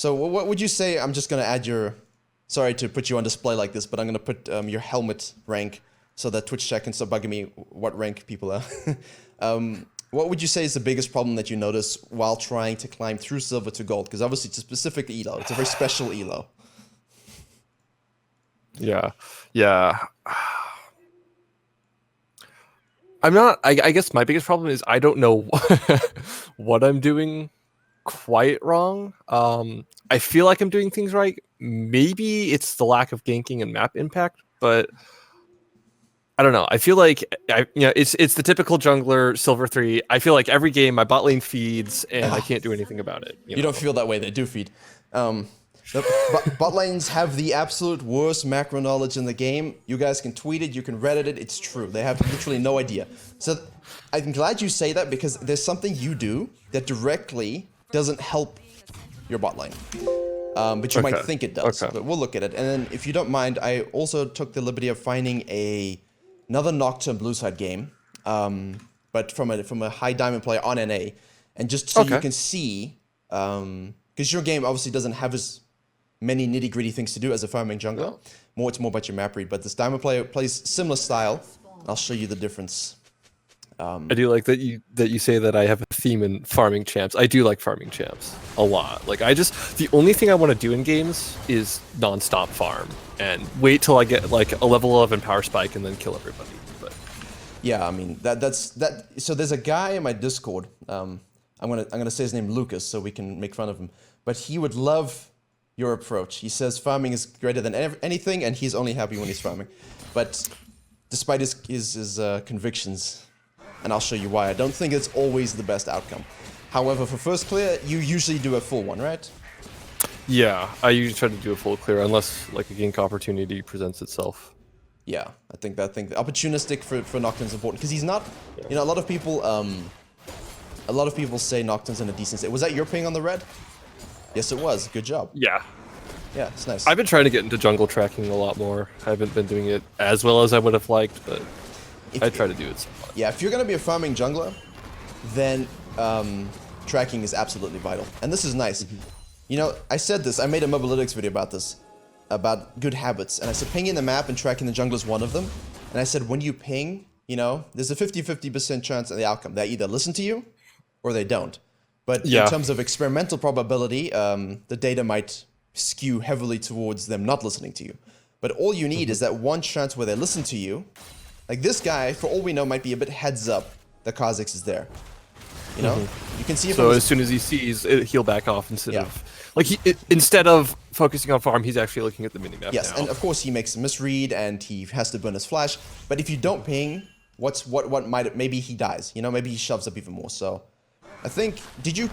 So what would you say? I'm just gonna add your. Sorry to put you on display like this, but I'm gonna put your helmet rank so that Twitch chat can stop bugging me what rank people are. What would you say is the biggest problem that you notice while trying to climb through silver to gold? Because obviously it's a specific elo. It's a very special elo. Yeah. I'm not. I guess my biggest problem is I don't know what I'm doing quite wrong. I feel like I'm doing things right. Maybe it's the lack of ganking and map impact, but I don't know. I feel like it's the typical jungler silver 3. I feel like every game my bot lane feeds and I can't do anything about it. You don't feel that way. They do feed. Bot lanes have the absolute worst macro knowledge in the game. You guys can tweet it, you can Reddit it. It's true. They have literally no idea. So I'm glad you say that because there's something you do that directly doesn't help your bot lane. But you might think it does. But we'll look at it. And then if you don't mind, I also took the liberty of finding another Nocturne blue side game, but from a high diamond player on NA, and just so you can see, because your game obviously doesn't have as many nitty gritty things to do as a farming jungler. It's more about your map read. But this diamond player plays similar style. I'll show you the difference. I do like that you say that I have a theme in farming champs. I do like farming champs a lot. Like the only thing I want to do in games is non-stop farm and wait till I get like a level 11 power spike and then kill everybody. But yeah, I mean that's. So there's a guy in my Discord. I'm gonna say his name Lucas so we can make fun of him. But he would love your approach. He says farming is greater than anything, and he's only happy when he's farming. But despite his convictions. And I'll show you why. I don't think it's always the best outcome. However, for first clear, you usually do a full one, right? Yeah, I usually try to do a full clear unless like a gank opportunity presents itself. Yeah, I think opportunistic for Nocturne is important because he's not. You know, a lot of people say Nocturne's in a decent state. Was that your ping on the red? Yes, it was. Good job. Yeah. Yeah, it's nice. I've been trying to get into jungle tracking a lot more. I haven't been doing it as well as I would have liked, but I try to do it somewhat. Yeah, if you're going to be a farming jungler, then tracking is absolutely vital. And this is nice. You know, I said this, I made a Mobalytics video about this, about good habits. And I said pinging the map and tracking the jungle is one of them. And I said when you ping, you know, there's a 50-50% chance of the outcome. They either listen to you or they don't. But in terms of experimental probability, the data might skew heavily towards them not listening to you. But all you need is that one chance where they listen to you. Like this guy, for all we know, might be a bit heads up that Kha'Zix is there. You know, you can see if so as soon as he sees it, he'll back off instead of like instead of focusing on farm, he's actually looking at the minimap. Yes, now. and of course he makes a misread and he has to burn his flash. But if you don't ping, what might maybe he dies. You know, maybe he shoves up even more. So, I think did you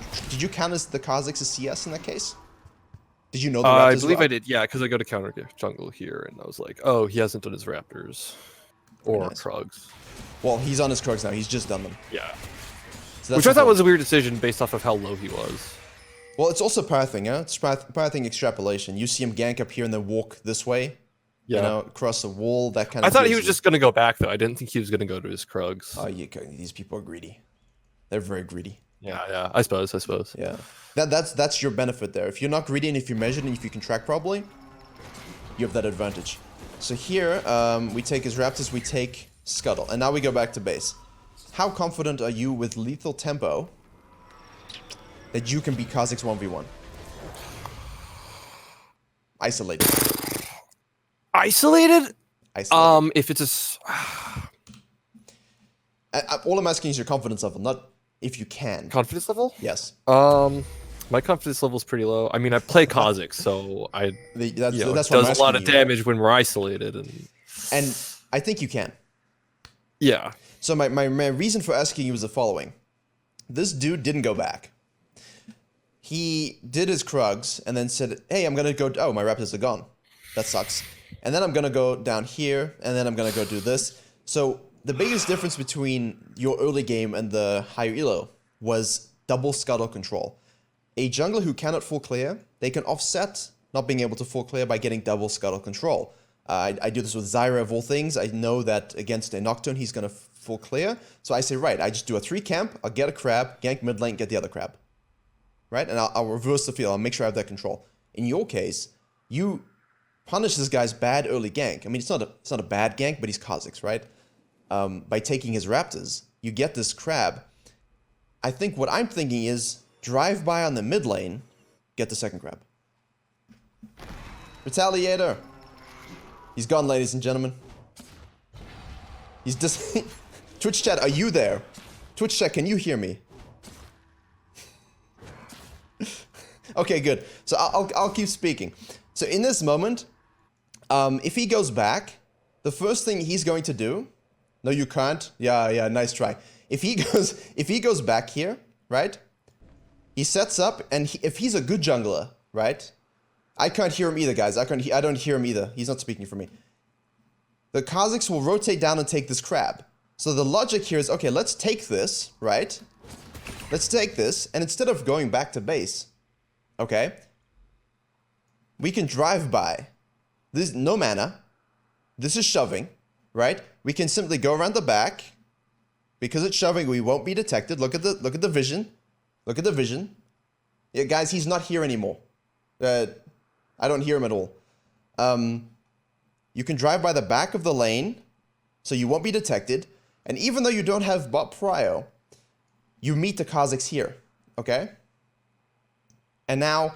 count as the Kha'Zix as CS in that case? Did you know the Raptors? I believe I did. Yeah, because I go to counter jungle here, and I was like, oh, he hasn't done his Raptors. Or Krugs. Well, he's on his Krugs now. He's just done them. Yeah. So which I thought was a weird decision based off of how low he was. Well, it's also pathing, huh? It's pathing extrapolation. You see him gank up here and then walk this way. Yeah. You know, across the wall, that kind of... I thought he was just going to go back, though. I didn't think he was going to go to his Krugs. Oh, these people are greedy. They're very greedy. Yeah. I suppose. Yeah. That's your benefit there. If you're not greedy and if you're measured and if you can track properly, you have that advantage. So here, we take his Raptors, we take Scuttle, and now we go back to base. How confident are you with lethal tempo that you can beat Kha'Zix 1v1? Isolated. Isolated? If it's all I'm asking is your confidence level, not if you can. Confidence level? Yes. My confidence level is pretty low. I mean, I play Kha'Zix, so it does a lot of damage when we're isolated, and I think you can. Yeah. So my reason for asking you is the following: this dude didn't go back. He did his Krugs and then said, "Hey, I'm gonna go. Oh, my Raptors are gone. That sucks. And then I'm gonna go down here, and then I'm gonna go do this." So the biggest difference between your early game and the higher elo was double scuttle control. A jungler who cannot full clear, they can offset not being able to full clear by getting double scuttle control. I do this with Zyra of all things. I know that against a Nocturne, he's going to full clear. So I say, right, I just do a 3 camp, I'll get a crab, gank mid lane, get the other crab. right? And I'll reverse the field. I'll make sure I have that control. In your case, you punish this guy's bad early gank. I mean, it's not a bad gank, but he's Kha'Zix, right? By taking his raptors, you get this crab. I think what I'm thinking is drive by on the mid lane, get the second crab. Retaliator. He's gone, ladies and gentlemen. He's just... Twitch chat, are you there? Twitch chat, can you hear me? Okay, good. So I'll keep speaking. So in this moment, if he goes back, the first thing he's going to do... No, you can't. Yeah, nice try. If he goes back here, right? He sets up, and if he's a good jungler, right? I can't hear him either, guys. I don't hear him either. He's not speaking for me. The Kha'Zix will rotate down and take this crab. So the logic here is, okay, let's take this, right? Let's take this, and instead of going back to base, okay, we can drive by. This is no mana. This is shoving, right? We can simply go around the back. Because it's shoving, we won't be detected. Look at the vision. Look at the vision. Yeah, guys, he's not here anymore. I don't hear him at all. You can drive by the back of the lane, so you won't be detected. And even though you don't have bot prio, you meet the Kha'Zix here, okay? And now,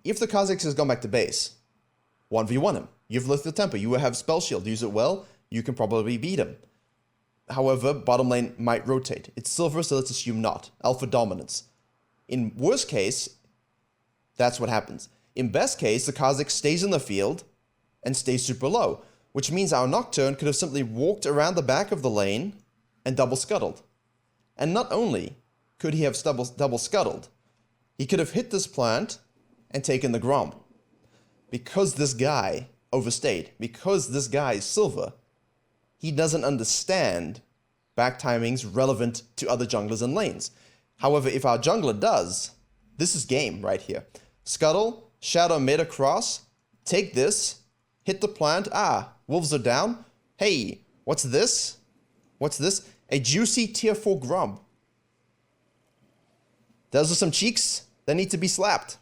if the Kha'Zix has gone back to base, 1v1 him. You've lifted the tempo. You have spell shield. Use it well. You can probably beat him. However, bottom lane might rotate. It's silver, so let's assume not. Alpha dominance. In worst case, that's what happens. In best case, the Kha'Zix stays in the field and stays super low, which means our Nocturne could have simply walked around the back of the lane and double scuttled. And not only could he have double scuttled, he could have hit this plant and taken the Gromp. Because this guy overstayed, because this guy is silver, he doesn't understand back timings relevant to other junglers and lanes. However, if our jungler does, this is game right here. Scuttle, shadow mid across, take this, hit the plant. Ah, wolves are down. Hey, what's this? What's this? A juicy tier 4 Gromp. Those are some cheeks that need to be slapped.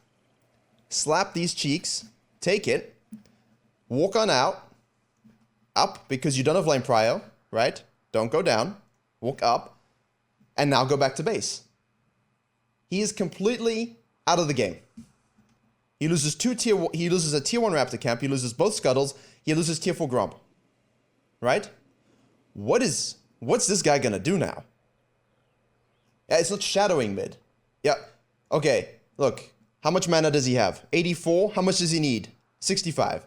Slap these cheeks, take it, walk on out, up because you don't have lane prio, right? Don't go down, walk up, and now go back to base. He is completely out of the game. He loses he loses a tier 1 Raptor camp, he loses both scuttles, he loses tier 4 Gromp. Right? What's this guy gonna do now? Yeah, it's not shadowing mid. Yeah. Okay, look. How much mana does he have? 84? How much does he need? 65.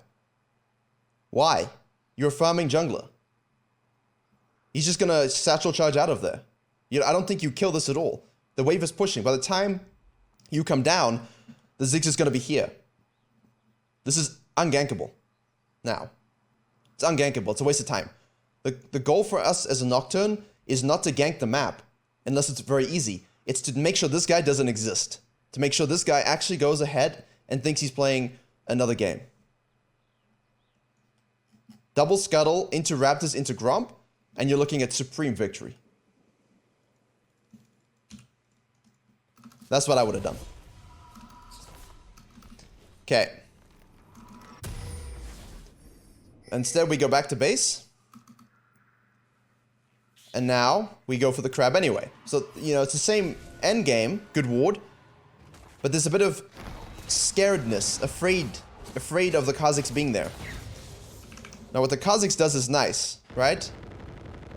Why? You're a farming jungler. He's just gonna satchel charge out of there. I don't think you kill this at all. The wave is pushing. By the time you come down, the Ziggs is gonna be here. This is ungankable. Now. It's ungankable. It's a waste of time. The goal for us as a Nocturne is not to gank the map, unless it's very easy. It's to make sure this guy doesn't exist. To make sure this guy actually goes ahead and thinks he's playing another game. Double scuttle into Raptors into Gromp, and you're looking at supreme victory. That's what I would have done. Okay. Instead, we go back to base. And now, we go for the crab anyway. So, it's the same end game, good ward. But there's a bit of scaredness, afraid of the Kha'Zix being there. Now, what the Kha'Zix does is nice, right?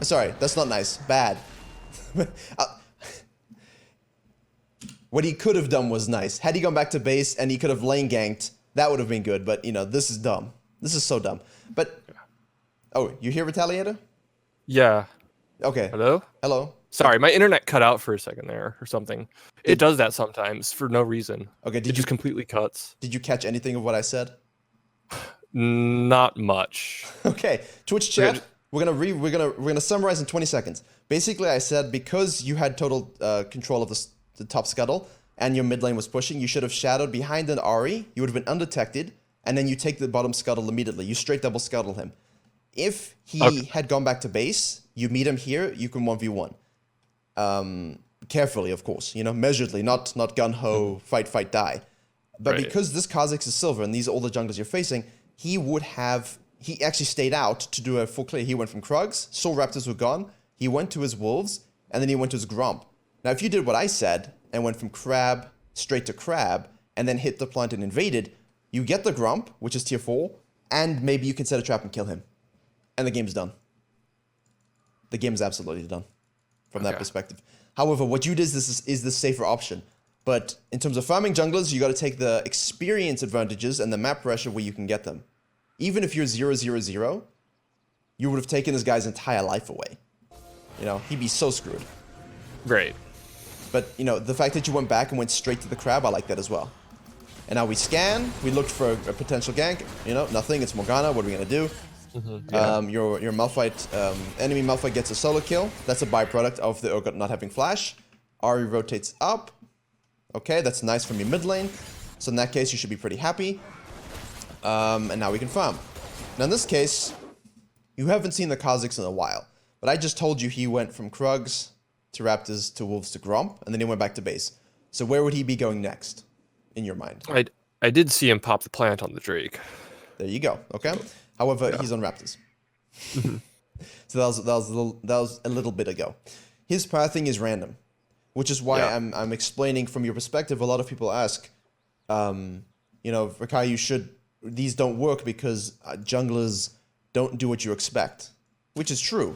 Sorry, that's not nice. Bad. What he could have done was nice. Had he gone back to base and he could have lane ganked, that would have been good. But, this is dumb. This is so dumb. But, oh, you hear Retaliator? Yeah. Okay. Hello? Hello. Sorry, my internet cut out for a second there or something. It does that sometimes for no reason. Okay, it just completely cuts. Did you catch anything of what I said? Not much. Okay, Twitch chat. We're gonna summarize in 20 seconds. Basically, I said because you had total control of the top scuttle and your mid lane was pushing, you should have shadowed behind an Ahri. You would have been undetected, and then you take the bottom scuttle immediately. You straight double scuttle him. If he had gone back to base, you meet him here. You can 1v1. carefully, of course, measuredly, not gun-ho, fight, die. But Right. because this Kha'Zix is silver and these are all the junglers you're facing, he actually stayed out to do a full clear. He went from Krugs, saw Raptors were gone, he went to his Wolves, and then he went to his Gromp. Now, if you did what I said and went from Crab straight to Crab and then hit the plant and invaded, you get the Gromp, which is tier 4, and maybe you can set a trap and kill him. And the game's done. The game's absolutely done from that perspective. However, what you did is the safer option. But in terms of farming junglers, you got to take the experience advantages and the map pressure where you can get them. Even if you're 0-0-0, you would have taken this guy's entire life away. He'd be so screwed. Right. But, the fact that you went back and went straight to the crab, I like that as well. And now we scan, we looked for a potential gank, nothing, it's Morgana, what are we going to do? Your Malphite, enemy Malphite gets a solo kill. That's a byproduct of the Urgot not having flash. Ahri rotates up. Okay, that's nice from your mid lane. So in that case, you should be pretty happy. And now we can farm. Now in this case, you haven't seen the Kha'Zix in a while. But I just told you he went from Krugs to Raptors to Wolves to Gromp, and then he went back to base. So where would he be going next, in your mind? I did see him pop the plant on the Drake. There you go, okay? However, he's on Raptors. So that was a little bit ago. His pathing is random, which is why I'm explaining from your perspective. A lot of people ask, Virkayu, these don't work because junglers don't do what you expect, which is true,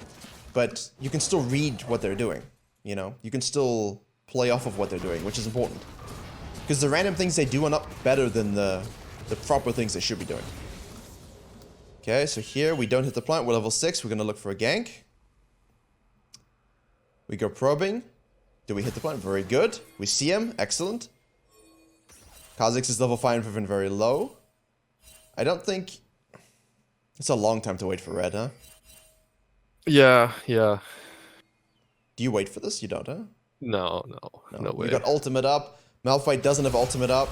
but you can still read what they're doing. You can still play off of what they're doing, which is important. Because the random things they do are not better than the proper things they should be doing. Okay, so here we don't hit the plant. We're level 6. We're going to look for a gank. We go probing. Do we hit the plant? Very good. We see him. Excellent. Kha'Zix is level 5 and very low. I don't think... It's a long time to wait for red, huh? Yeah. Do you wait for this? You don't, huh? No way. You got ultimate up. Malphite doesn't have ultimate up.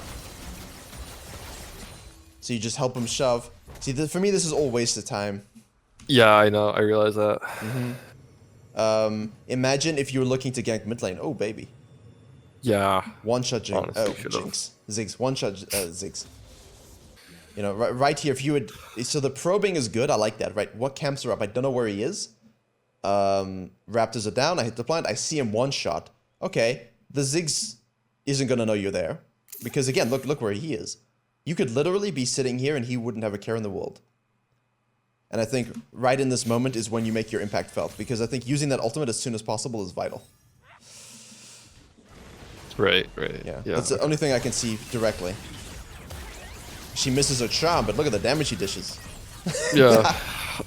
So you just help him shove. See, for me, this is all waste of time. Yeah, I know. I realize that. Imagine if you were looking to gank mid lane. Oh, baby. Yeah. One-shot Jinx. Oh, Jinx. Ziggs. One-shot Ziggs. Right here, if you would... So the probing is good. I like that, right? What camps are up? I don't know where he is. Raptors are down. I hit the plant. I see him one-shot. Okay. The Ziggs isn't going to know you're there. Because, again, look where he is. You could literally be sitting here and he wouldn't have a care in the world. And I think right in this moment is when you make your impact felt. Because I think using that ultimate as soon as possible is vital. Right. Yeah. That's the only thing I can see directly. She misses her charm, but look at the damage she dishes. Yeah.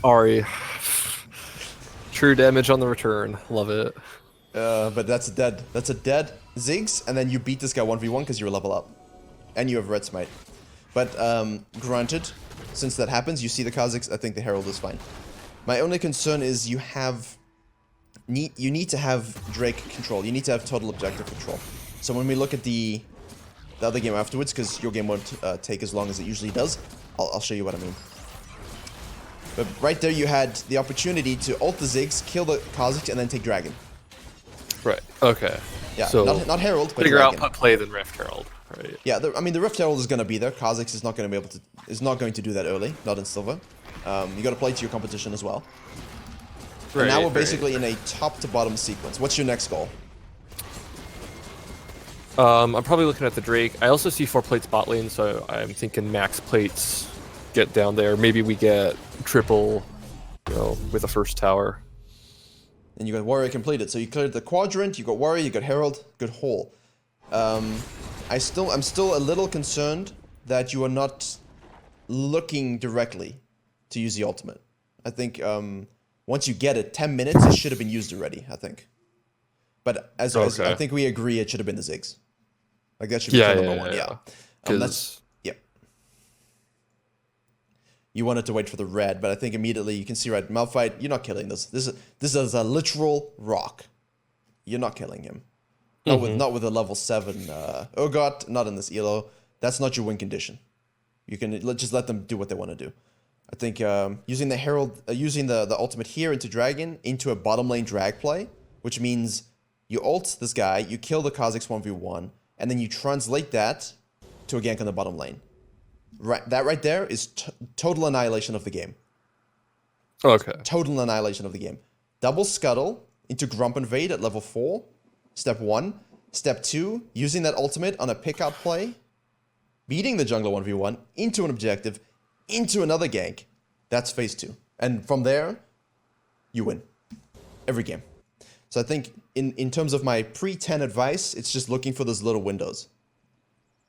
Ahri. True damage on the return. Love it. But that's dead. That's a dead Ziggs, and then you beat this guy 1v1 because you're level up. And you have red smite. But granted, since that happens, you see the Kha'Zix, I think the Herald is fine. My only concern is you need to have Drake control. You need to have total objective control. So when we look at the other game afterwards, because your game won't take as long as it usually does, I'll show you what I mean. But right there you had the opportunity to ult the Ziggs, kill the Kha'Zix, and then take Dragon. Right, okay. Yeah, so not Herald, but figure Dragon. out play than Rift Herald. Right. Yeah, the Rift Herald is going to be there. Kha'Zix is not going to do that early, not in silver. You got to play to your competition as well. Right, and now we're basically in a top to bottom sequence. What's your next goal? I'm probably looking at the Drake. I also see 4 plates bot lane, so I'm thinking max plates get down there. Maybe we get triple, with a first tower. And you got Warrior completed. So you cleared the quadrant, you got Warrior, you got Herald, good haul. I'm still a little concerned that you are not looking directly to use the ultimate. I think once you get it, 10 minutes, it should have been used already, I think. But as I think we agree, it should have been the Ziggs. Like that should be number one. Yeah. You wanted to wait for the red, but I think immediately you can see right. Malphite, you're not killing this. This is a literal rock. You're not killing him. Not with a level 7 Urgot, not in this elo. That's not your win condition. You can just let them do what they want to do. I think using the Herald, using the ultimate here into Dragon, into a bottom lane drag play, which means You ult this guy, you kill the Kha'Zix 1v1, and then you translate that to a gank on the bottom lane. That right there is total annihilation of the game. Okay. Total annihilation of the game. Double scuttle into Grump Invade at level 4. Step 1. Step 2, using that ultimate on a pick-out play. Beating the jungler 1v1 into an objective, into another gank. That's phase 2. And from there, you win. Every game. So I think in terms of my pre-10 advice, it's just looking for those little windows.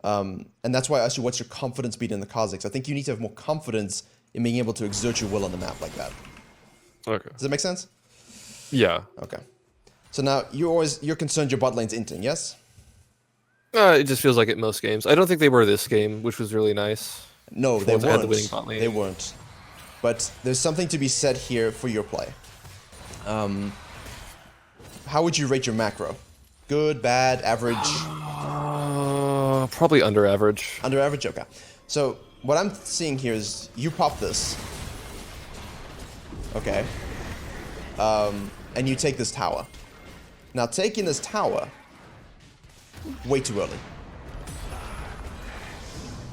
And that's why I asked you, what's your confidence beat in the Kha'Zix? I think you need to have more confidence in being able to exert your will on the map like that. Okay. Does that make sense? Yeah. Okay. So now you're concerned your bot lane's inting, yes? It just feels like it most games. I don't think they were this game, which was really nice. No, they Once I had the weren't. winning bot lane. They weren't. But there's something to be said here for your play. How would you rate your macro? Good, bad, average? Probably under average. Under average? Okay. So what I'm seeing here is you pop this. Okay. And you take this tower. Now taking this tower, way too early.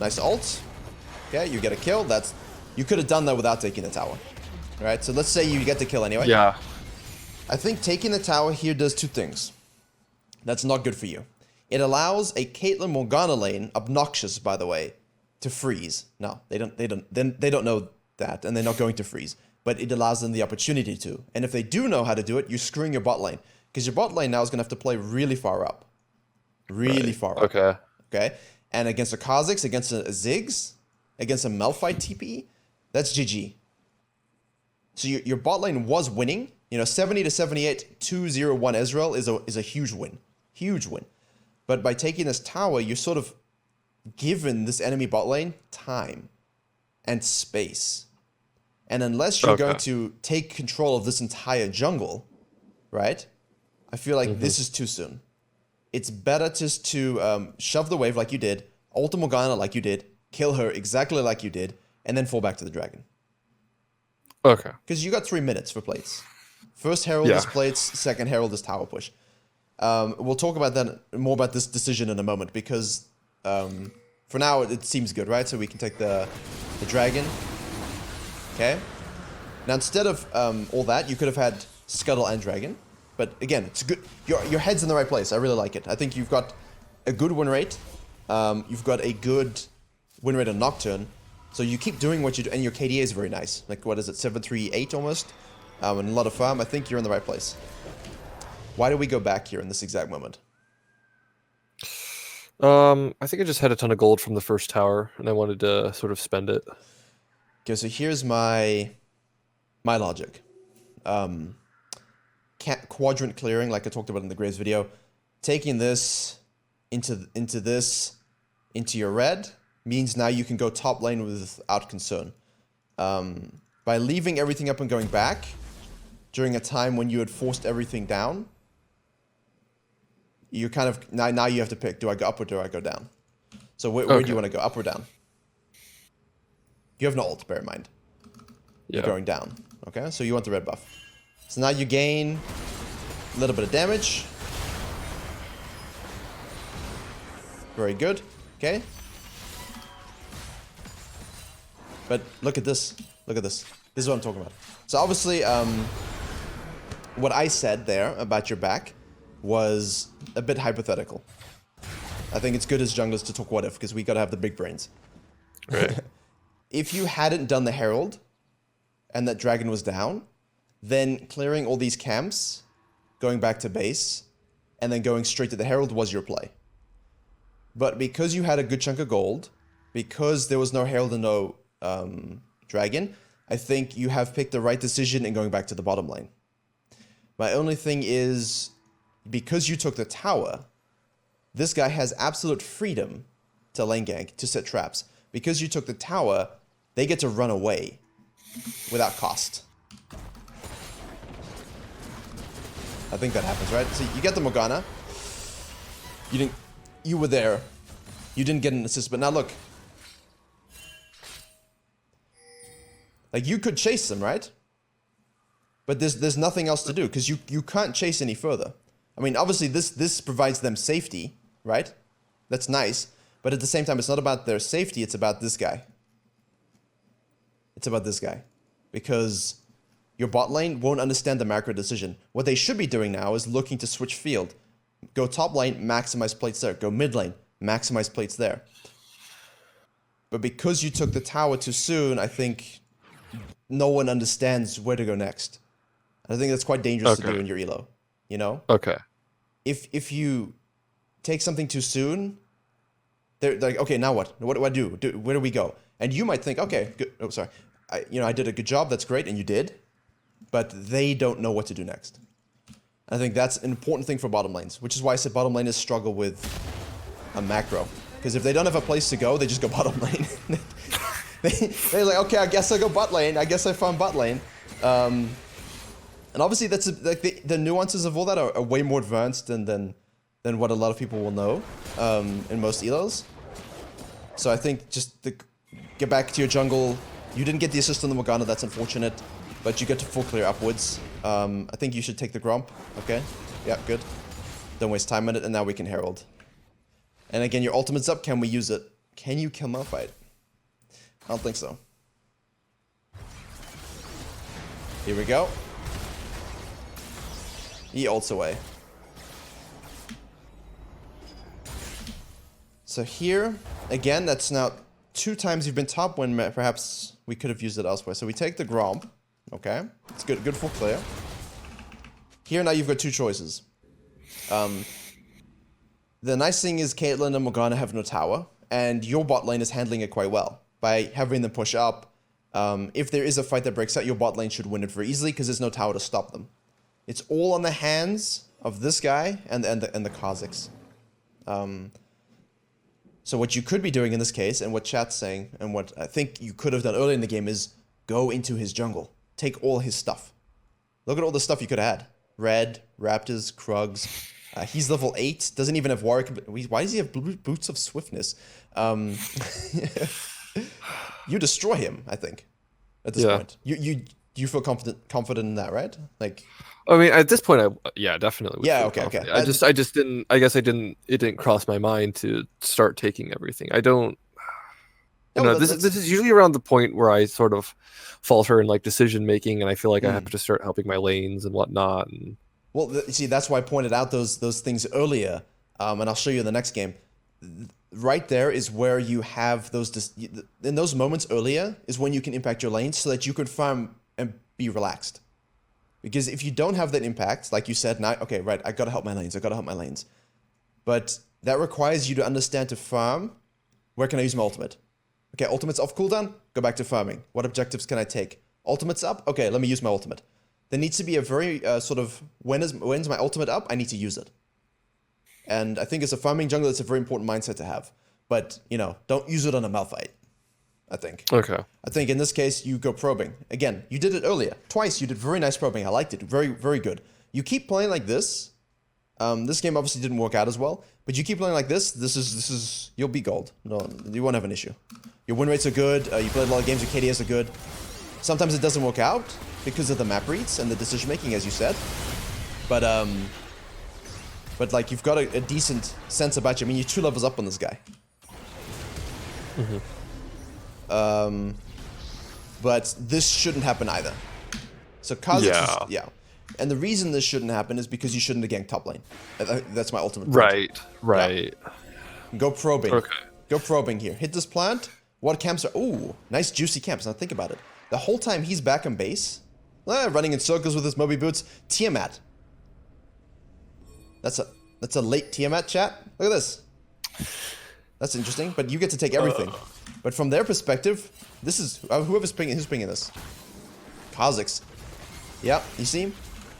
Nice ult. Okay, you get a kill. You could have done that without taking the tower. Alright, so let's say you get the kill anyway. Yeah. I think taking the tower here does two things. That's not good for you. It allows a Caitlyn Morgana lane, obnoxious by the way, to freeze. No, they don't know that, and they're not going to freeze. But it allows them the opportunity to. And if they do know how to do it, you're screwing your bot lane. Because your bot lane now is going to have to play really far up. Really far up. Okay. Okay? And against a Kha'Zix, against a Ziggs, against a Malphite TP, that's GG. So your bot lane was winning. 70 to 78, 2-0-1 Ezreal is a huge win. Huge win. But by taking this tower, you're sort of given this enemy bot lane time and space. And unless you're going to take control of this entire jungle, right? I feel like this is too soon. It's better just to shove the wave like you did, ult Morgana like you did, kill her exactly like you did, and then fall back to the dragon. Okay. Because you got 3 minutes for plates. First herald is plates, second herald is tower push. We'll talk about that more about this decision in a moment because for now it seems good, right? So we can take the dragon. Okay. Now instead of all that, you could have had scuttle and dragon. But again, it's good. Your head's in the right place. I really like it. I think you've got a good win rate. You've got a good win rate on Nocturne. So you keep doing what you do, and your KDA is very nice. Like, what is it, 738 almost? And a lot of farm. I think you're in the right place. Why do we go back here in this exact moment? I think I just had a ton of gold from the first tower, and I wanted to sort of spend it. Okay, so here's my logic. Quadrant clearing, like I talked about in the Graves video. Taking this into your red means now you can go top lane without concern. By leaving everything up and going back during a time when you had forced everything down, you kind of now you have to pick: do I go up or do I go down? So where do you want to go, up or down? You have no ult, bear in mind. You're going down. Okay, so you want the red buff. So now you gain a little bit of damage. Very good. Okay. But look at this. Look at this. This is what I'm talking about. So obviously, what I said there about your back was a bit hypothetical. I think it's good as junglers to talk what if, because we gotta have the big brains. Right. If you hadn't done the Herald, and that dragon was down, then clearing all these camps, going back to base, and then going straight to the Herald was your play. But because you had a good chunk of gold, because there was no Herald and no dragon, I think you have picked the right decision in going back to the bottom lane. My only thing is, because you took the tower, this guy has absolute freedom to lane gank, to set traps. Because you took the tower, they get to run away without cost. I think that happens, right? So you get the Morgana. You were there. You didn't get an assist, but now look. Like, you could chase them, right? But there's nothing else to do, because you can't chase any further. I mean, obviously this provides them safety, right? That's nice. But at the same time, it's not about their safety, it's about this guy. It's about this guy. Because your bot lane won't understand the macro decision. What they should be doing now is looking to switch field. Go top lane, maximize plates there. Go mid lane, maximize plates there. But because you took the tower too soon, I think no one understands where to go next. And I think that's quite dangerous to do in your elo. You know? Okay. If you take something too soon, they're like, okay, now what? What do I do? Where do we go? And you might think, okay, good. Oh, sorry. I did a good job. That's great, and you did. But they don't know what to do next. I think that's an important thing for bottom lanes, which is why I said bottom laners struggle with a macro. Because if they don't have a place to go, they just go bottom lane. They're like, okay, I guess I go bot lane. I guess I found bot lane. And obviously, that's like the nuances of all that are way more advanced than what a lot of people will know in most elos. So I think just get back to your jungle. You didn't get the assist on the Morgana. That's unfortunate. But you get to full clear upwards. I think you should take the Gromp. Okay. Yeah, good. Don't waste time on it. And now we can Herald. And again, your ultimate's up. Can we use it? Can you kill Malphite? I don't think so. Here we go. He ults away. So here, again, that's now 2 times you've been top when perhaps we could have used it elsewhere. So we take the Gromp. Okay. It's good full clear. Here now you've got 2 choices. The nice thing is Caitlyn and Morgana have no tower, and your bot lane is handling it quite well. By having them push up, if there is a fight that breaks out, your bot lane should win it very easily because there's no tower to stop them. It's all on the hands of this guy and the Kazakhs. So what you could be doing in this case, and what chat's saying, and what I think you could have done earlier in the game is go into his jungle. Take all his stuff. Look at all the stuff you could have had. Red, Raptors, Krugs. He's level 8, doesn't even have Warwick. Why does he have Boots of Swiftness? You destroy him, I think, at this point. You feel confident in that, right? Like, I mean, at this point, yeah, definitely. Okay. I just didn't. I guess it didn't cross my mind to start taking everything. I don't. This is usually around the point where I sort of falter in like decision making, and I feel like I have to start helping my lanes and whatnot. And well, see, that's why I pointed out those things earlier, and I'll show you in the next game. Right there is where you have those. In those moments earlier is when you can impact your lanes so that you can farm and be relaxed. Because if you don't have that impact, like you said, now, okay, right, I gotta help my lanes. But that requires you to understand to farm, where can I use my ultimate? Okay, ultimate's off cooldown, go back to farming. What objectives can I take? Ultimate's up, okay, let me use my ultimate. There needs to be a very sort of, when's my ultimate up? I need to use it. And I think as a farming jungler, it's a very important mindset to have. But, don't use it on a Malphite, I think. Okay. I think in this case, you go probing. Again, you did it earlier. Twice, you did very nice probing. I liked it. Very, very good. You keep playing like this. This game obviously didn't work out as well. But you keep playing like this. This is you'll be gold. No, you won't have an issue. Your win rates are good. You played a lot of games. Your KDAs are good. Sometimes it doesn't work out because of the map reads and the decision making, as you said. But like you've got a decent sense about you. I mean, you're 2 levels up on this guy. But this shouldn't happen either. So Kazakhs, yeah. And the reason this shouldn't happen is because you shouldn't have ganked top lane. That's my ultimate point. Right. Yeah. Go probing. Okay. Go probing here. Hit this plant. What camps are... Ooh, nice juicy camps. Now think about it. The whole time he's back on base, running in circles with his Moby Boots. Tiamat. That's a late Tiamat chat. Look at this. That's interesting, but you get to take everything. But from their perspective, this is... who's pinging this? Kazakhs. Yeah, you see?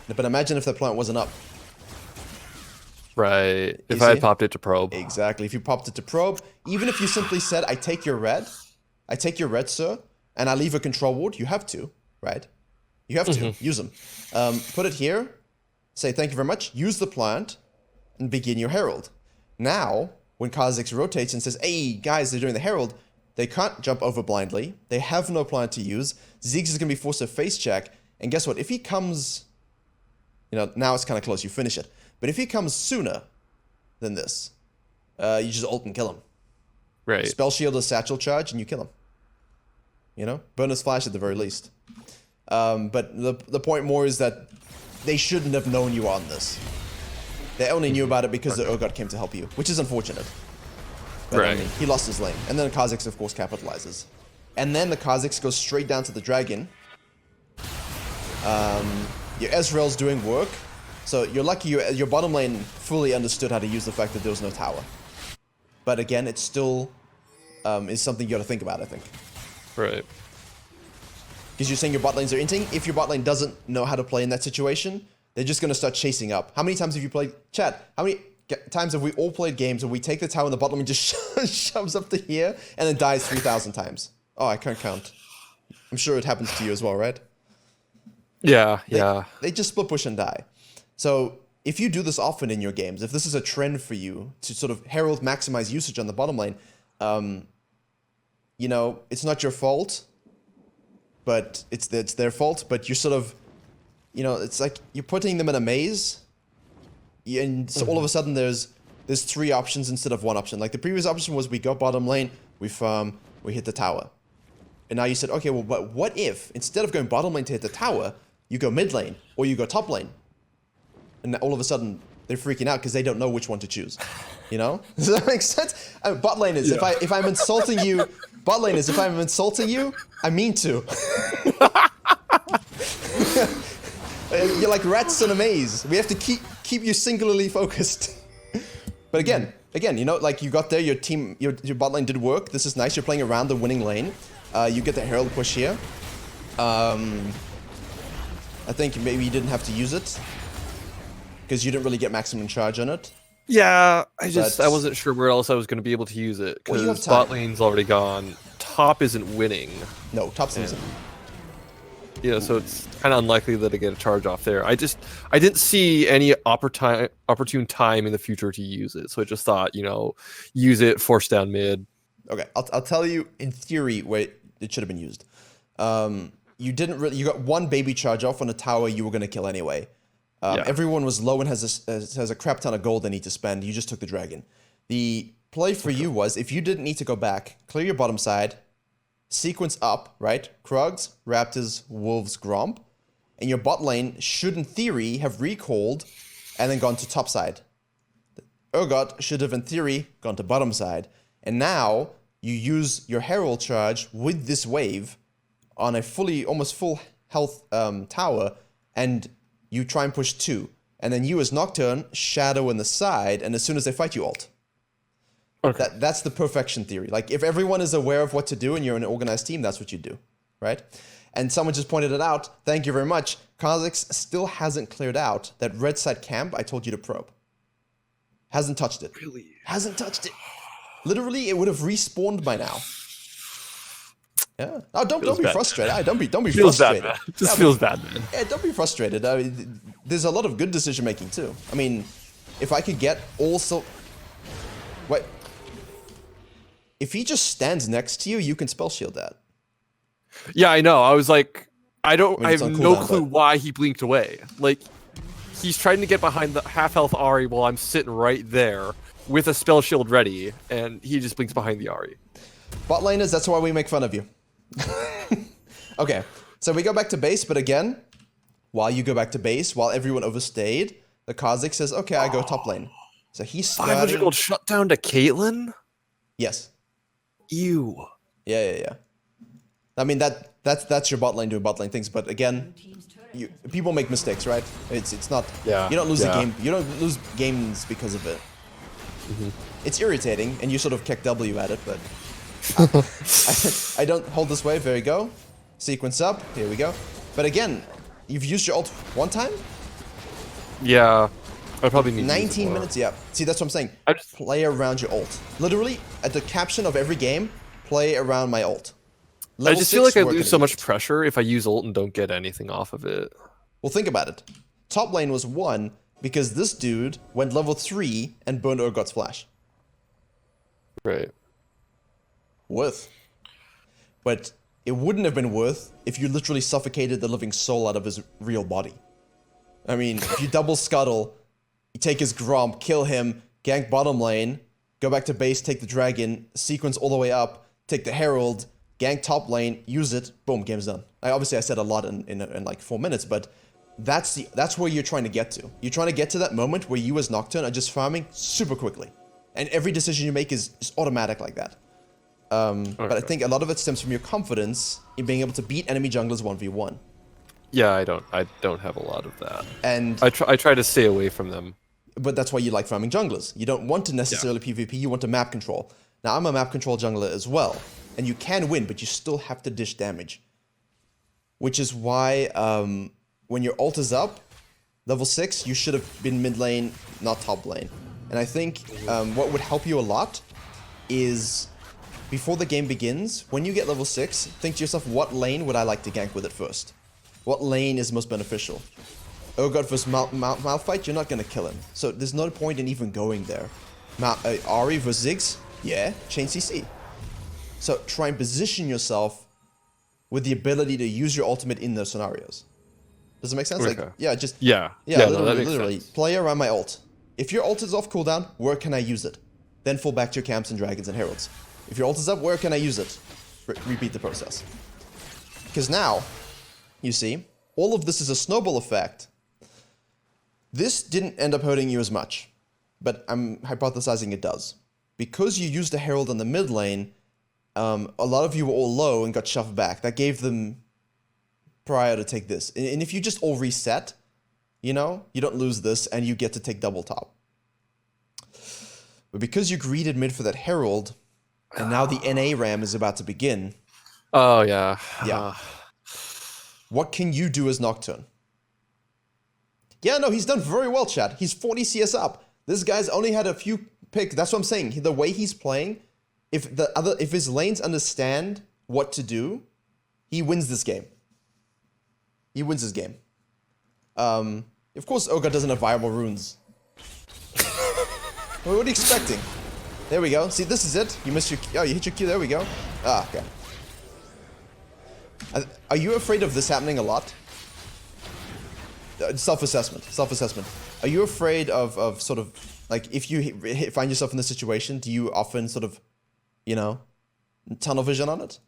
But imagine if the plant wasn't up. Right. If I popped it to probe. Exactly. If you popped it to probe, even if you simply said, I take your red, sir, and I leave a control ward, you have to, right? You have to. Use them. Put it here. Say, thank you very much. Use the plant and begin your herald. Now, when Kazakhs rotates and says, hey, guys, they're doing the herald, they can't jump over blindly. They have no plant to use. Ziggs is going to be forced to face check. And guess what? If he comes... now it's kind of close. You finish it. But if he comes sooner than this, you just ult and kill him. Right. Spell shield or satchel charge, and you kill him. You know? Burn his flash at the very least. But the point more is that they shouldn't have known you were on this. They only knew about it because the Urgot came to help you, which is unfortunate. But Right. I mean, he lost his lane. And then Kha'Zix, of course, capitalizes. And then the Kha'Zix goes straight down to the dragon. Your Ezreal's doing work. So you're lucky your bottom lane fully understood how to use the fact that there was no tower. But again, it still is something you gotta think about, I think. Right. Because you're saying your bot lanes are inting. If your bot lane doesn't know how to play in that situation, they're just gonna start chasing up. How many times have you played... Chat, how many times have we all played games where we take the tower and the bot lane just shoves up to here and then dies 3,000 times? Oh, I can't count. I'm sure it happens to you as well, right? Yeah, yeah. They just split push and die. So if you do this often in your games, if this is a trend for you to sort of herald maximize usage on the bottom lane, you know, it's not your fault, but it's their fault. But you're sort of, you know, it's like you're putting them in a maze, and so all of a sudden there's 3 options instead of 1 option. Like the previous option was we go bottom lane, we farm, we hit the tower. And now you said, okay, well, but what if instead of going bottom lane to hit the tower, you go mid lane or you go top lane? And all of a sudden they're freaking out because they don't know which one to choose. You know? Does that make sense? I mean, bot lane is if I'm insulting you. Bot lane is if I'm insulting you, I mean to. You're like rats in a maze. We have to keep you singularly focused. But again, you know, like you got there, your bot lane did work. This is nice. You're playing around the winning lane. You get the herald push here. I think maybe you didn't have to use it because you didn't really get maximum charge on it. Yeah, I wasn't sure where else I was going to be able to use it because bot lane's already gone. Top isn't winning. No, top's losing. Yeah, so it's kind of unlikely that I get a charge off there. I didn't see any opportune time in the future to use it, so I just thought, you know, use it, force down mid. Okay, I'll tell you in theory where it should have been used. You didn't really. You got 1 baby charge off on a tower you were going to kill anyway. Everyone was low and has a crap ton of gold they need to spend. You just took the dragon. The play for you was if you didn't need to go back, clear your bottom side, sequence up, right? Krugs, Raptors, Wolves, Gromp, and your bot lane should in theory have recalled and then gone to top side. Urgot should have in theory gone to bottom side. And now you use your herald charge with this wave on a almost full health tower, and you try and push 2. And then you as Nocturne shadow in the side, and as soon as they fight, you ult. Okay. That's the perfection theory. Like, if everyone is aware of what to do and you're an organized team, that's what you do, right? And someone just pointed it out. Thank you very much. Kha'Zix still hasn't cleared out that red side camp I told you to probe. Hasn't touched it. Really? Hasn't touched it. Literally, it would have respawned by now. Yeah. Oh, don't be frustrated. Don't be frustrated. Bad, man. Just feels bad, man. Yeah, don't be frustrated. I mean, there's a lot of good decision making too. I mean, if I could get also, wait, if he just stands next to you, you can spell shield that. Yeah, I know. I was like, I have no clue but why he blinked away. Like, he's trying to get behind the half health Ahri while I'm sitting right there with a spell shield ready, and he just blinks behind the Ahri. Bot laners, that's why we make fun of you. Okay, so we go back to base, but again, while you go back to base, while everyone overstayed, the Kha'Zix says, okay, I go top lane. So he's starting... 500 gold shutdown to Caitlyn? Yes. Ew. Yeah. I mean, that's your bot lane doing bot lane things, but again, people make mistakes, right? It's not... Yeah. You don't lose a game. You don't lose games because of it. Mm-hmm. It's irritating, and you sort of kick W at it, but... I don't hold this wave. There we go. Sequence up. Here we go. But again, you've used your ult 1 time? Yeah. I probably need 19 minutes, yeah. See, that's what I'm saying. Play around your ult. Literally, at the caption of every game, play around my ult. I just feel like I lose so much pressure if I use ult and don't get anything off of it. Well, think about it. Top lane was 1 because this dude went level 3 and burned Urgot's flash. Right. Worth. But it wouldn't have been worth if you literally suffocated the living soul out of his real body. I mean, if you double scuttle You take his Gromp, kill him, gank bottom lane, go back to base, take the dragon, sequence all the way up, take the herald, gank top lane, use it, boom, game's done. Obviously I said a lot in like 4 minutes, but that's where you're trying to get to. You're trying to get to that moment where you as Nocturne are just farming super quickly. And every decision you make is automatic like that. But I think a lot of it stems from your confidence in being able to beat enemy junglers 1v1. Yeah, I don't have a lot of that. And I try to stay away from them. But that's why you like farming junglers. You don't want to necessarily PvP, you want to map control. Now, I'm a map control jungler as well. And you can win, but you still have to dish damage. Which is why, when your ult is up, level 6, you should have been mid lane, not top lane. And I think what would help you a lot is, before the game begins, when you get level 6, think to yourself, what lane would I like to gank with it first? What lane is most beneficial? Urgot versus Malphite, you're not going to kill him. So there's no point in even going there. Ahri versus Ziggs, yeah, chain CC. So try and position yourself with the ability to use your ultimate in those scenarios. Does it make sense? Okay. Like, yeah, just... Yeah, literally, play around my ult. If your ult is off cooldown, where can I use it? Then fall back to your camps and dragons and heralds. If your ult is up, where can I use it? Repeat the process. Because now, you see, all of this is a snowball effect. This didn't end up hurting you as much, but I'm hypothesizing it does. Because you used a herald in the mid lane, a lot of you were all low and got shoved back. That gave them prior to take this. And if you just all reset, you know, you don't lose this and you get to take double top. But because you greeted mid for that herald, and now the NA RAM is about to begin. Oh, yeah. Yeah. What can you do as Nocturne? Yeah, no, he's done very well, chat. He's 40 CS up. This guy's only had a few picks. That's what I'm saying. The way he's playing, if his lanes understand what to do, he wins this game. He wins this game. Of course, Urgot doesn't have viable runes. What are you expecting? There we go. See, this is it. You missed your... Oh, you hit your Q. There we go. Ah, okay. Are you afraid of this happening a lot? Self-assessment. Self-assessment. Are you afraid of sort of... Like, if you find yourself in this situation, do you often sort of, you know, tunnel vision on it?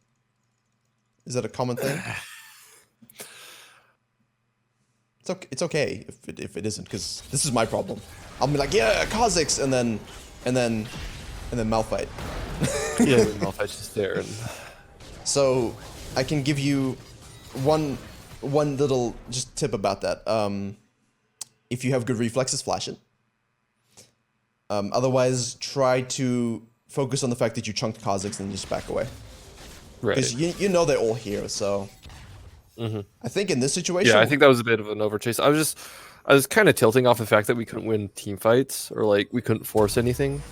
Is that a common thing? It's okay if it isn't, because this is my problem. I'll be like, yeah, Kha'Zix, and then Malphite. Yeah, Malphite's just there. And... So I can give you one little just tip about that. If you have good reflexes, flash it. Otherwise, try to focus on the fact that you chunked Kha'Zix and just back away. Right. Because you know they're all here, so... Mm-hmm. I think in this situation... Yeah, I think that was a bit of an overchase. I was kind of tilting off the fact that we couldn't win team fights, or like we couldn't force anything.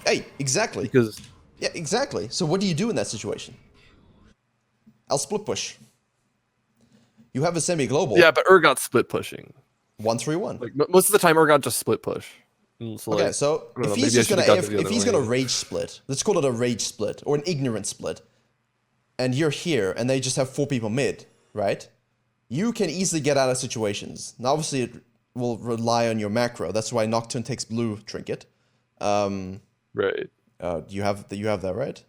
Hey, exactly. Because... Yeah, exactly. So what do you do in that situation? I'll split push. You have a semi-global. Yeah, but Urgot split pushing. 1-3-1. Like most of the time, Urgot just split push. So okay, like, so if he's gonna rage split, let's call it a rage split or an ignorant split, and you're here and they just have 4 people mid, right? You can easily get out of situations. Now, obviously, it will rely on your macro. That's why Nocturne takes blue trinket. Right. You have that, right?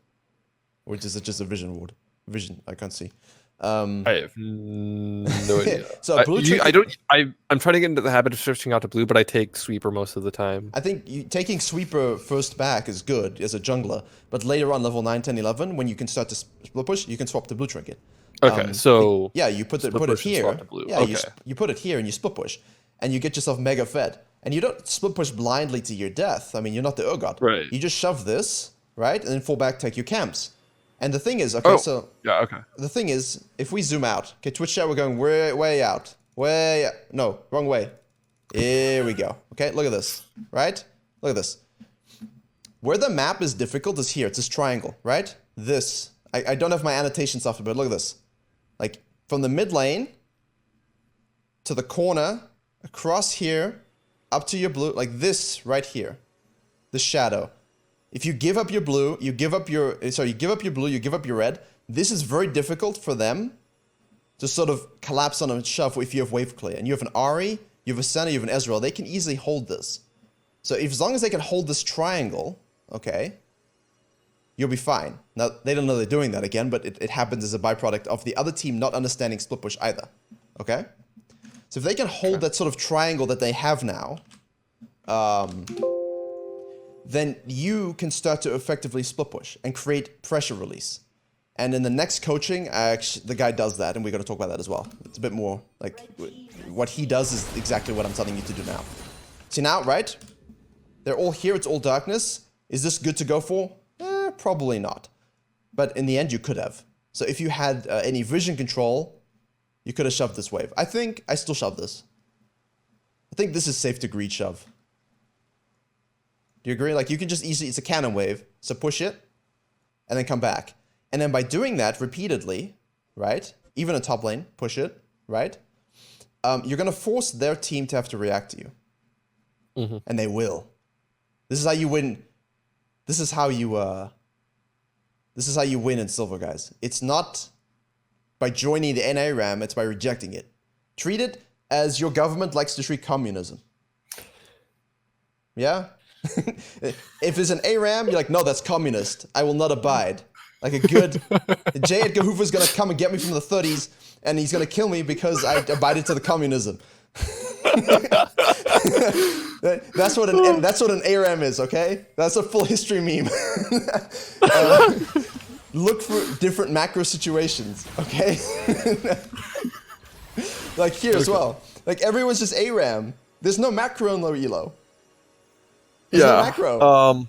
Or is it just a vision ward? Vision, I can't see. I have no idea. So blue trinket, I'm trying to get into the habit of switching out to blue, but I take sweeper most of the time. I think taking sweeper first back is good as a jungler, but later on level 9, 10, 11, when you can start to split push, you can swap to blue trinket. Okay, so yeah, you put it here. Yeah, okay. you put it here and you split push, and you get yourself mega fed. And you don't split push blindly to your death. I mean, you're not the Urgot. Right. You just shove this, right, and then fall back, take your camps. And the thing is, okay, so yeah, okay. The thing is, if we zoom out, okay, Twitch chat, we're going way out, no, wrong way. Here we go. Okay, look at this, right? Look at this. Where the map is difficult is here. It's this triangle, right? This. I don't have my annotation software, but look at this. Like from the mid lane to the corner, across here, up to your blue, like this right here, the shadow. If you give up your blue, you give up your blue, you give up your red. This is very difficult for them to sort of collapse on a shove if you have wave clear. And you have an Ahri, you have a Senna, you have an Ezreal. They can easily hold this. So as long as they can hold this triangle, okay, you'll be fine. Now, they don't know they're doing that again, but it happens as a byproduct of the other team not understanding split push either, okay? So if they can hold that sort of triangle that they have now, then you can start to effectively split push and create pressure release. And in the next coaching, the guy does that, and we're going to talk about that as well. It's a bit more like what he does is exactly what I'm telling you to do now. See now, right? They're all here. It's all darkness. Is this good to go for? Probably not. But in the end, you could have. So if you had any vision control, you could have shoved this wave. I think I still shove this. I think this is safe to greed shove. Do you agree? Like you can just easily, it's a cannon wave. So push it and then come back. And then by doing that repeatedly, right? Even in top lane, push it, right? You're going to force their team to have to react to you. Mm-hmm. And they will. This is how you win. This is how you win in silver, guys. It's not by joining the NA RAM, it's by rejecting it. Treat it as your government likes to treat communism. Yeah? If it's an ARAM, you're like, no, that's communist. I will not abide. Like a good J. Edgar Hoover's gonna come and get me from the 30s, and he's gonna kill me because I abided to the communism. That's what an ARAM is, okay? That's a full history meme. Look for different macro situations, okay? Like here as well. Like everyone's just ARAM. There's no macro in low elo. There's no macro.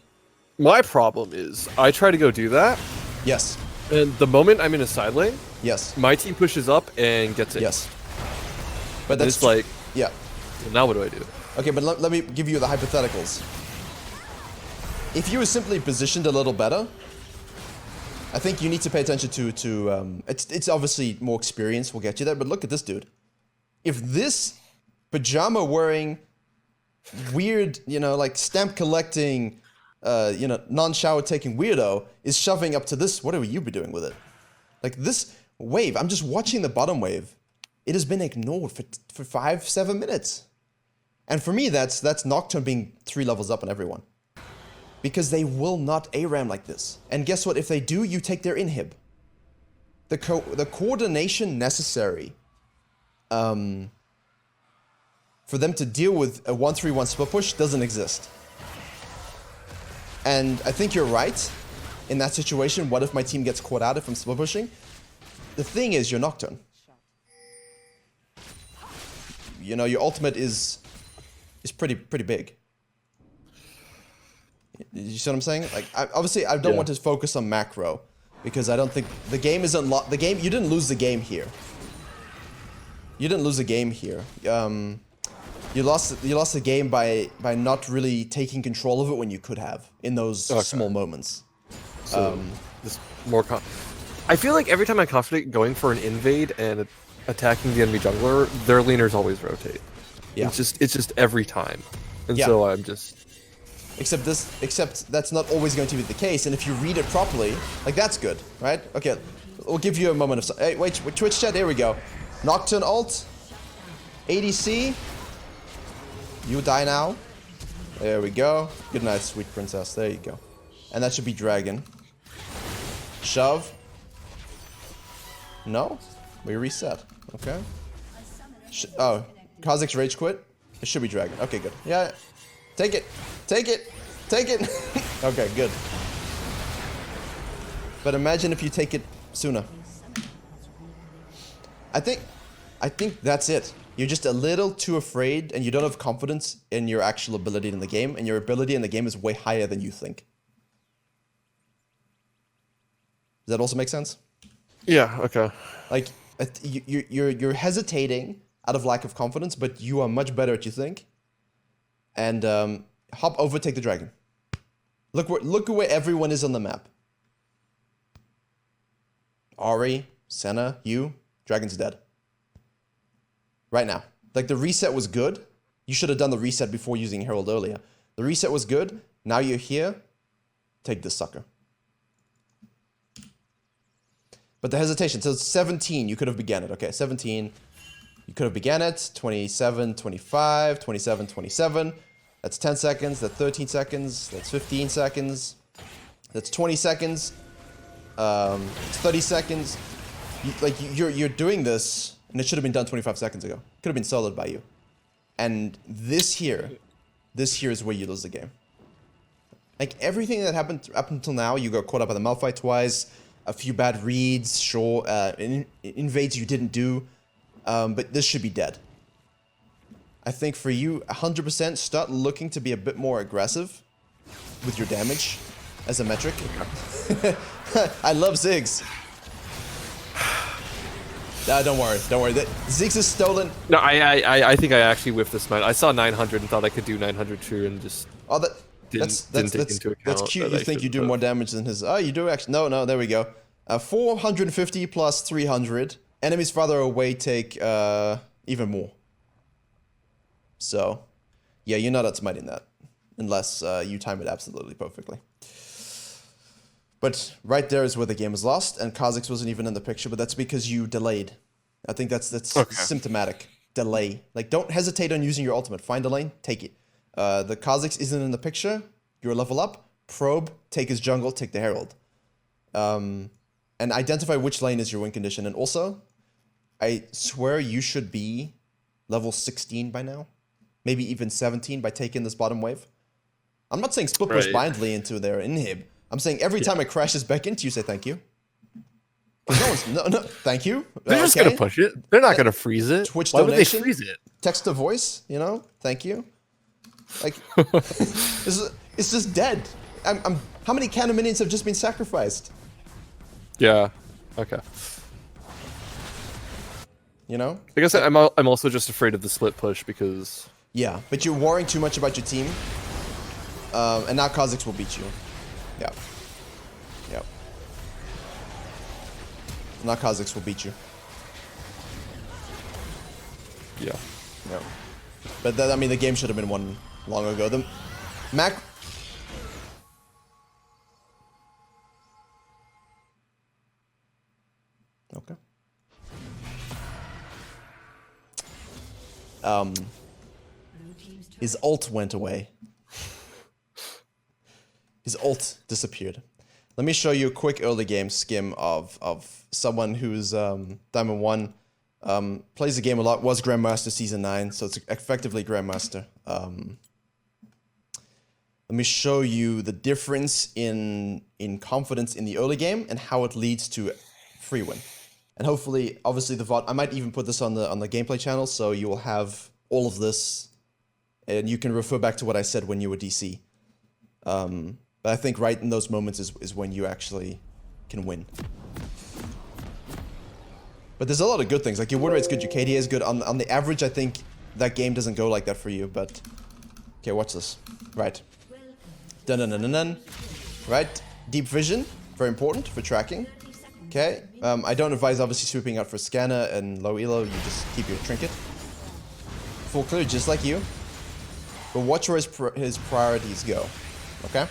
My problem is I try to go do that. Yes. And the moment I'm in a side lane, yes, my team pushes up and gets it. Yes. But that's like, yeah. Well, now what do I do? Okay, but let me give you the hypotheticals. If you were simply positioned a little better, I think you need to pay attention to it's obviously more experience will get you there, but look at this dude. If this pajama wearing, weird, like stamp collecting, non-shower taking weirdo is shoving up to this, what would you be doing with it? Like this wave, I'm just watching the bottom wave. It has been ignored for 5-7 minutes. And for me, that's Nocturne being 3 levels up on everyone. Because they will not ARAM like this. And guess what? If they do, you take their inhib. The coordination necessary for them to deal with a 1-3-1 split push doesn't exist. And I think you're right. In that situation, what if my team gets caught out if I'm split pushing? The thing is, you're Nocturne. Your ultimate is pretty big. You see what I'm saying? Like, obviously, I don't want to focus on macro because I don't think the game isn't the game. You didn't lose the game here. You didn't lose the game here. You lost the game by not really taking control of it when you could have in those small moments. So this more. I feel like every time I'm confident going for an invade and attacking the enemy jungler, their laners always rotate. Yeah. It's just every time, and so I'm just. Except that's not always going to be the case, and if you read it properly, like that's good, right? Okay, we'll give you a moment of. Hey, wait, Twitch chat. There we go. Nocturne ult, ADC. You die now. There we go. Good night, sweet princess. There you go. And that should be dragon. Shove. No? We reset. Okay. Oh, Kha'Zix rage quit? It should be dragon. Okay, good. Yeah. Take it. Take it. Take it. Okay, good. But imagine if you take it sooner. I think that's it. You're just a little too afraid and you don't have confidence in your actual ability in the game, and your ability in the game is way higher than you think. Does that also make sense? Yeah, okay. Like, you're hesitating out of lack of confidence, but you are much better at you think. And hop over, take the dragon. Look at where everyone is on the map. Ahri, Senna, you, dragon's dead. Right now. Like, the reset was good. You should have done the reset before using Herald earlier. The reset was good. Now you're here. Take this sucker. But the hesitation. So 17, you could have began it. Okay, 17. You could have began it. 27, 25, 27, 27. That's 10 seconds, that's 13 seconds, that's 15 seconds, that's 20 seconds, it's 30 seconds. You're doing this, and it should have been done 25 seconds ago. Could have been soloed by you. And this here is where you lose the game. Like, everything that happened up until now, you got caught up by the Malphite twice, a few bad reads, sure, invades you didn't do, but this should be dead. I think for you, 100% start looking to be a bit more aggressive with your damage as a metric. I love Ziggs. Don't worry. Ziggs is stolen. No, I think I actually whiffed this match. I saw 900 and thought I could do 900 true and just that's take into account. That's cute. That You think you do more damage than his. Oh, you do actually. No, there we go. 450 plus 300. Enemies farther away take even more. So, yeah, you're not outsmiting that. Unless you time it absolutely perfectly. But right there is where the game is lost, and Kha'Zix wasn't even in the picture, but that's because you delayed. I think that's okay. Symptomatic. Delay. Like, don't hesitate on using your ultimate. Find a lane, take it. The Kha'Zix isn't in the picture, you're a level up, probe, take his jungle, take the Herald. And identify which lane is your win condition. And also, I swear you should be level 16 by now. Maybe even 17 by taking this bottom wave. I'm not saying split push blindly into their inhib. I'm saying every time it crashes back into you, say thank you. No, thank you. They're just gonna push it. They're not gonna freeze it. Twitch Why donation, would they freeze it? Text to voice, thank you. Like, it's just dead. How many cannon minions have just been sacrificed? Yeah. Okay. I guess I'm also just afraid of the split push because. Yeah, but you're worrying too much about your team, and now Kha'Zix will beat you. Yeah. Now Kha'Zix will beat you. Yeah. But the game should have been won long ago. The Mac. Okay. His ult went away. His ult disappeared. Let me show you a quick early game skim of someone who's Diamond 1, plays the game a lot, was Grandmaster Season 9, so it's effectively Grandmaster. Let me show you the difference in confidence in the early game and how it leads to free win. And hopefully, obviously the VOD, I might even put this on the gameplay channel, so you will have all of this, and you can refer back to what I said when you were DC. But I think right in those moments is when you actually can win. But there's a lot of good things. Like, your win rate's good, your KDA is good. On the average, I think that game doesn't go like that for you, but... Okay, watch this. Right. Dun-dun-dun-dun-dun. Right. Deep vision. Very important for tracking. Okay. I don't advise, obviously, swooping out for scanner and low elo. You just keep your trinket. Full clear, just like you. But watch where his priorities go. Okay?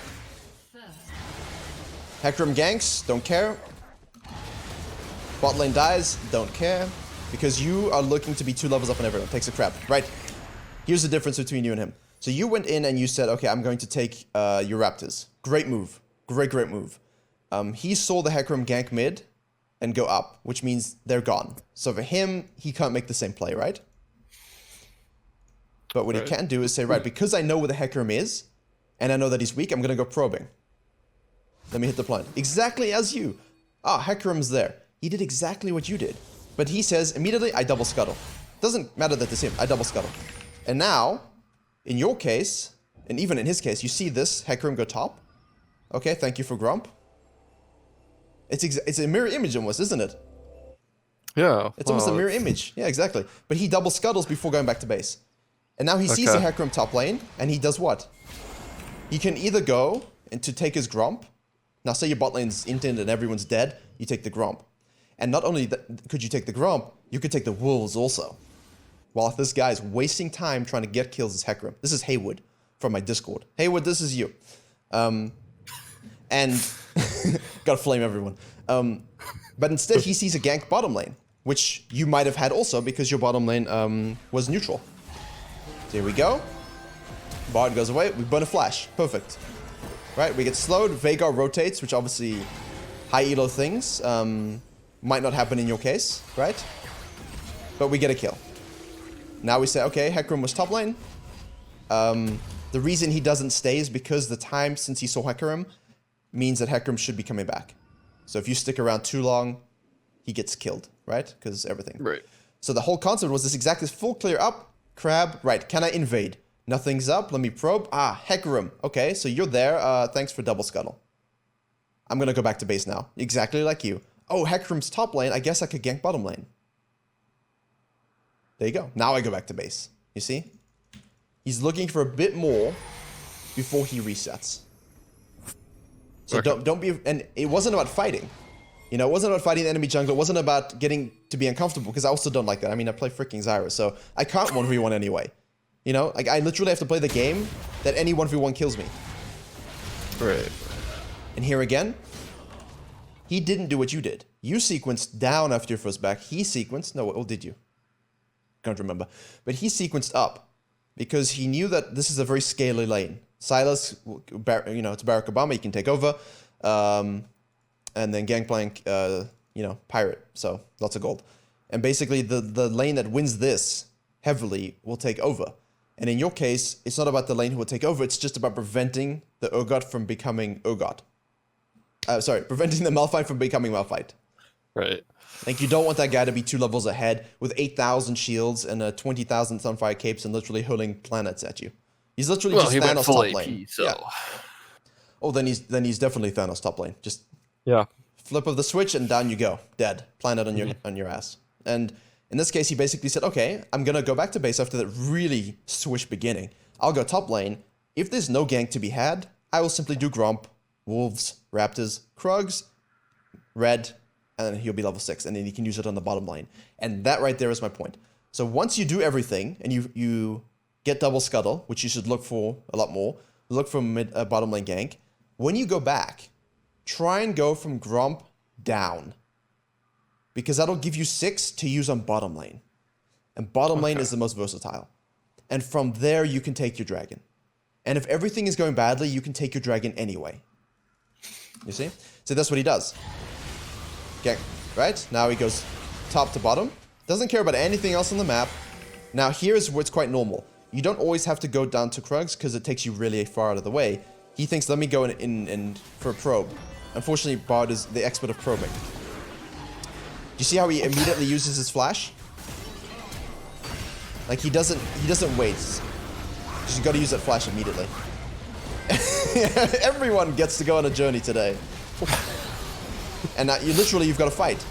Hecarim ganks, don't care. Bot lane dies, don't care. Because you are looking to be 2 levels up on everyone. Takes a crap. Right. Here's the difference between you and him. So you went in and you said, okay, I'm going to take your Raptors. Great move. Great move. He saw the Hecarim gank mid and go up, which means they're gone. So for him, he can't make the same play, right? But what he can do is say, right, because I know where the Hecarim is, and I know that he's weak, I'm going to go probing. Let me hit the blind. Exactly as you. Hecarim's there. He did exactly what you did. But he says, immediately, I double scuttle. Doesn't matter that it's him. I double scuttle. And now, in your case, and even in his case, you see this Hecarim go top. Okay, thank you for Grump. It's a mirror image almost, isn't it? Yeah. It's almost a mirror image. Yeah, exactly. But he double scuttles before going back to base. And now he sees the Hecarim top lane, and he does what? He can either go and to take his Grump. Now, say your bot lane's intent and everyone's dead, you take the Grump. And not only could you take the Grump, you could take the Wolves also. While this guy's wasting time trying to get kills as Hecarim. This is Haywood from my Discord. Haywood, this is you. And gotta flame everyone. But instead, he sees a gank bottom lane, which you might have had also because your bottom lane was neutral. So here we go. Bard goes away. We burn a flash. Perfect. Right? We get slowed. Vhagar rotates, which obviously high elo things might not happen in your case, right? But we get a kill. Now we say, okay, Hecarim was top lane. The reason he doesn't stay is because the time since he saw Hecarim means that Hecarim should be coming back. So if you stick around too long, he gets killed, right? Because everything. Right. So the whole concept was this exact full clear up, crab, right, can I invade? Nothing's up, let me probe. Ah, Hecarim. Okay, so you're there, thanks for double scuttle. I'm gonna go back to base now, exactly like you. Oh, Hecarim's top lane, I guess I could gank bottom lane. There you go, now I go back to base, you see? He's looking for a bit more before he resets. So Okay. don't be, and it wasn't about fighting. You know, it wasn't about fighting the enemy jungle. It wasn't about getting to be uncomfortable, because I also don't like that. I mean, I play freaking Zyra, so I can't 1v1 anyway. You know, like I literally have to play the game that any 1v1 kills me. Right. And here again, he didn't do what you did. You sequenced down after your first back. He sequenced, no, or did you? Can't remember. But he sequenced up because he knew that this is a very scaly lane. Silas, you know, it's Barack Obama, he can take over. And then Gangplank, you know, Pirate. So lots of gold. And basically the lane that wins this heavily will take over. And in your case, it's not about the lane who will take over. It's just about preventing the Urgot from becoming Urgot. Sorry, preventing the Malphite from becoming Malphite. Right. Like, you don't want that guy to be 2 levels ahead with 8,000 shields and 20,000 Sunfire capes and literally hurling planets at you. He's literally just he went Thanos full top AP, lane. so. Yeah. Oh, then he's definitely Thanos top lane. Just Yeah. flip of the switch and down you go, dead, planet on your ass. And in this case, he basically said, okay, I'm gonna go back to base after that really swish beginning. I'll go top lane. If there's no gank to be had, I will simply do Gromp, Wolves, Raptors, Krugs, Red, and then he'll be level 6, and then he can use it on the bottom lane. And that right there is my point. So once you do everything, and you get double scuttle, which you should look for a lot more, look for bottom lane gank, when you go back, try and go from Gromp down. Because that'll give you 6 to use on bottom lane. And bottom lane is the most versatile. And from there, you can take your dragon. And if everything is going badly, you can take your dragon anyway. You see? So that's what he does. Okay, right? Now he goes top to bottom. Doesn't care about anything else on the map. Now here's where it's quite normal. You don't always have to go down to Krugs because it takes you really far out of the way. He thinks, let me go in for a probe. Unfortunately, Bard is the expert of probing. Do you see how he immediately uses his flash? Like, he doesn't wait. Just gotta use that flash immediately. Everyone gets to go on a journey today. And now you've got to fight.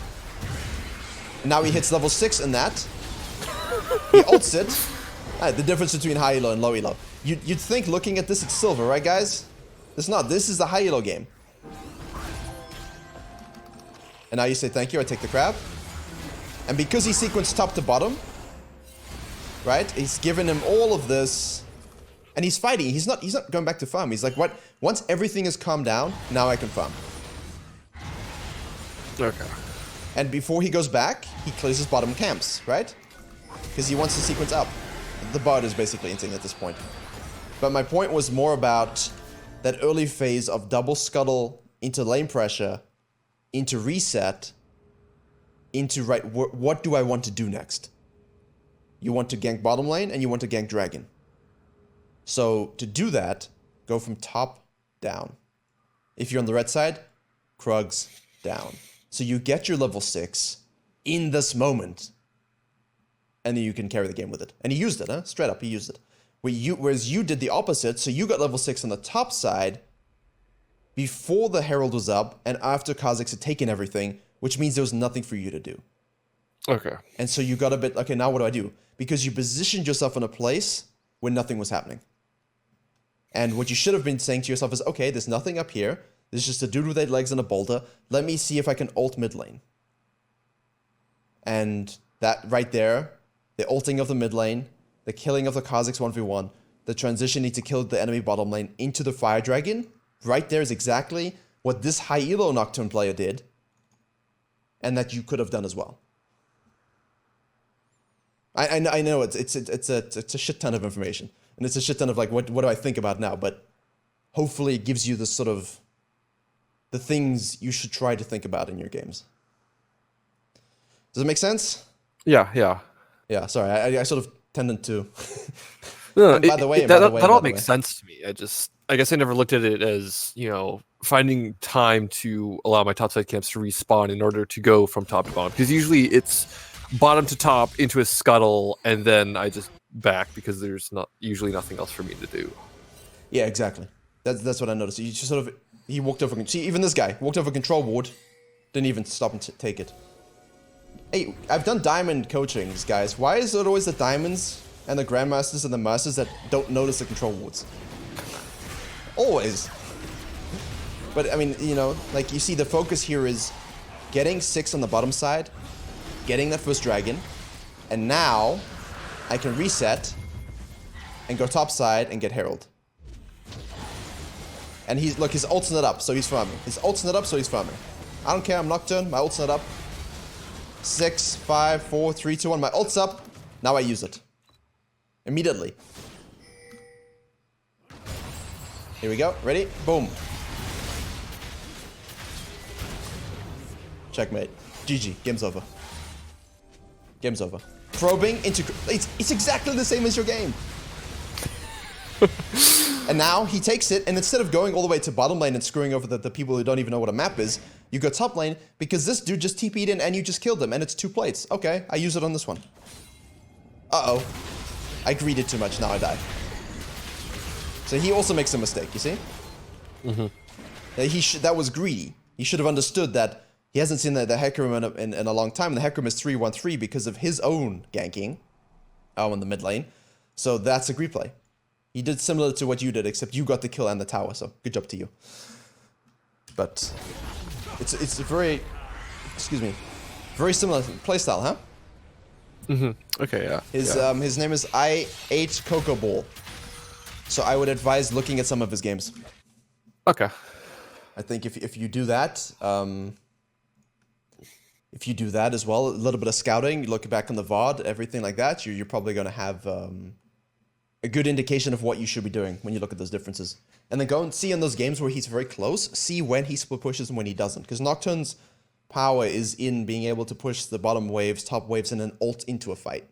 And now he hits level 6 in that. He ults it. The difference between high elo and low elo. You'd think looking at this it's silver, right guys? It's not. This is the high elo game. And now you say thank you, I take the crab. And because he sequenced top to bottom, right? He's given him all of this. And he's fighting. He's not going back to farm. He's like, what? Once everything is calmed down, now I can farm. Okay. And before he goes back, he clears his bottom camps, right? Because he wants to sequence up. The Bard is basically inting at this point. But my point was more about that early phase of double scuttle into lane pressure, into reset, into right, what do I want to do next? You want to gank bottom lane and you want to gank dragon. So to do that, go from top down. If you're on the red side, Krugs down. So you get your level 6 in this moment. And then you can carry the game with it. And he used it, huh? Straight up, he used it. Whereas you did the opposite, so you got level 6 on the top side before the Herald was up and after Kha'Zix had taken everything, which means there was nothing for you to do. Okay. And so you got a bit, okay, now what do I do? Because you positioned yourself in a place where nothing was happening. And what you should have been saying to yourself is, okay, there's nothing up here. There's just a dude with 8 legs and a boulder. Let me see if I can ult mid lane. And that right there, the ulting of the mid lane, the killing of the Kha'Zix 1v1, the transition to kill the enemy bottom lane into the Fire Dragon, right there is exactly what this high elo Nocturne player did, and that you could have done as well. I know it's a shit ton of information. And it's a shit ton of like, what do I think about now? But hopefully it gives you the sort of the things you should try to think about in your games. Does it make sense? Yeah. Yeah, sorry, I sort of tended to. No, And by the way, that all makes sense to me. I guess I never looked at it as, finding time to allow my topside camps to respawn in order to go from top to bottom. Because usually it's bottom to top into a scuttle, and then I just back because there's usually nothing else for me to do. Yeah, exactly. That's what I noticed. He just sort of he walked over. See, even this guy walked over control ward, didn't even stop and take it. Hey, I've done diamond coachings, guys. Why is it always the diamonds and the grandmasters and the masters that don't notice the control wards? Always. But I mean, like you see, the focus here is getting 6 on the bottom side, getting that first dragon, and now I can reset and go top side and get Herald. And his ult's not up, so he's farming. His ult's not up, so he's farming. I don't care, I'm Nocturne, my ult's not up. 6, 5, 4, 3, 2, 1. My ult's up. Now I use it. Immediately. Here we go. Ready? Boom. Checkmate. GG. Game's over. Game's over. Probing into... It's exactly the same as your game. And now he takes it, and instead of going all the way to bottom lane and screwing over the people who don't even know what a map is, you go top lane because this dude just TP'd in and you just killed him, and it's 2 plates. Okay, I use it on this one. Uh-oh. I greeded too much, now I die. So he also makes a mistake, you see? Mm-hmm. That was greedy. He should have understood that he hasn't seen the Hecarim in a long time, and the Hecarim is 3-1-3 because of his own ganking. In the mid lane. So that's a greed play. He did similar to what you did, except you got the kill and the tower, so good job to you. But it's a very, very similar playstyle, huh? Mm-hmm. Okay, yeah. His name is I Ate Cocoa Ball. So I would advise looking at some of his games. Okay. I think if you do that, if you do that as well, a little bit of scouting, you look back on the VOD, everything like that, you're probably going to have a good indication of what you should be doing when you look at those differences. And then go and see in those games where he's very close, see when he split pushes and when he doesn't. Because Nocturne's power is in being able to push the bottom waves, top waves, and then ult into a fight.